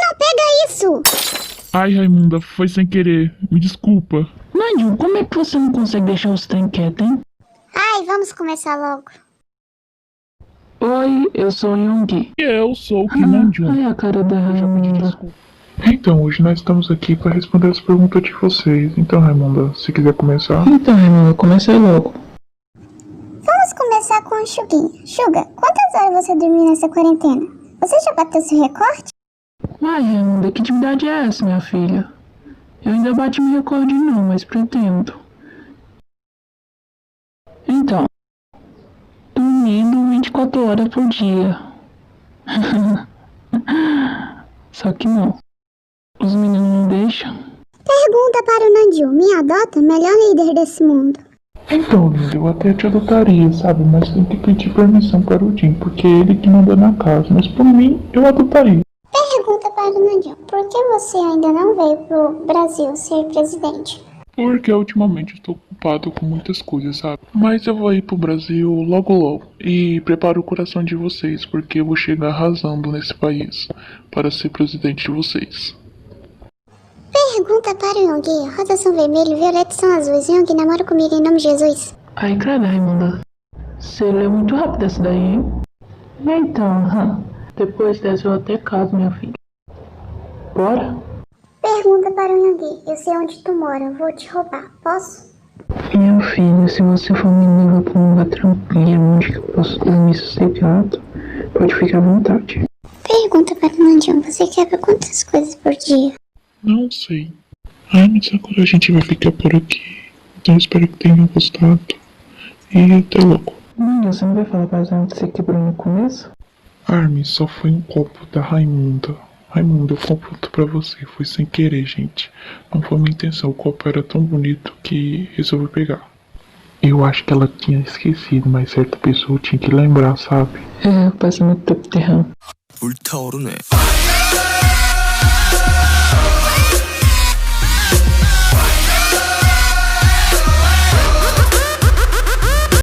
não pega isso! Ai, Raimunda, foi sem querer. Me desculpa. Nandio, como é que você não consegue deixar os trem quieto, hein? Ai, vamos começar logo. Oi, eu sou o Yonggi. E eu sou o Kinandium. Ai, a cara da Raimunda. Então, hoje nós estamos aqui para responder as perguntas de vocês. Então, Raimunda, se quiser começar. Então, Raimunda, começa aí logo. Vamos começar com o Chuguinha. Chuga, quantas horas você dormiu nessa quarentena? Você já bateu seu recorde? Ai, Raimunda, que atividade é essa, minha filha? Eu ainda bati meu recorde não, mas pretendo. Então, dormindo 24 horas por dia. Só que não. Os meninos não deixam. Pergunta para o Nandio. Me adota? Melhor líder desse mundo. Então, linda, eu até te adotaria, sabe? Mas tem que pedir permissão para o Jim, porque é ele que manda na casa. Mas por mim, eu adotaria. Pergunta para o Nandio. Por que você ainda não veio pro Brasil ser presidente? Porque ultimamente estou ocupado com muitas coisas, sabe? Mas eu vou ir pro Brasil logo logo. E preparo o coração de vocês, porque eu vou chegar arrasando nesse país para ser presidente de vocês. Pergunta para o Yonggi. Rosas são vermelho e violetas são azuis. Yonggi, namora comigo em nome de Jesus. Ai, credo, Raimunda. Você leu muito rápido essa daí, hein? Então, depois dessa eu até caso, minha filha. Bora? Pergunta para o Yonggi. Eu sei onde tu mora. Vou te roubar. Posso? Meu filho, se você for me levar pra um lugar tranquilo, onde eu posso dormir sossegado, pode ficar à vontade. Pergunta para o Nandio. Você quebra quantas coisas por dia? Não sei. Ai, mas agora a gente vai ficar por aqui. Então espero que tenham gostado. E até logo. Mãe, você não vai falar pra gente que você quebrou no começo? Armin, só foi um copo da Raimunda. Raimunda, eu compro outro pra você. Foi sem querer, gente. Não foi minha intenção. O copo era tão bonito que resolvi pegar. Eu acho que ela tinha esquecido, mas certa pessoa tinha que lembrar, sabe? É, passa muito tempo terrão. 불타오르네.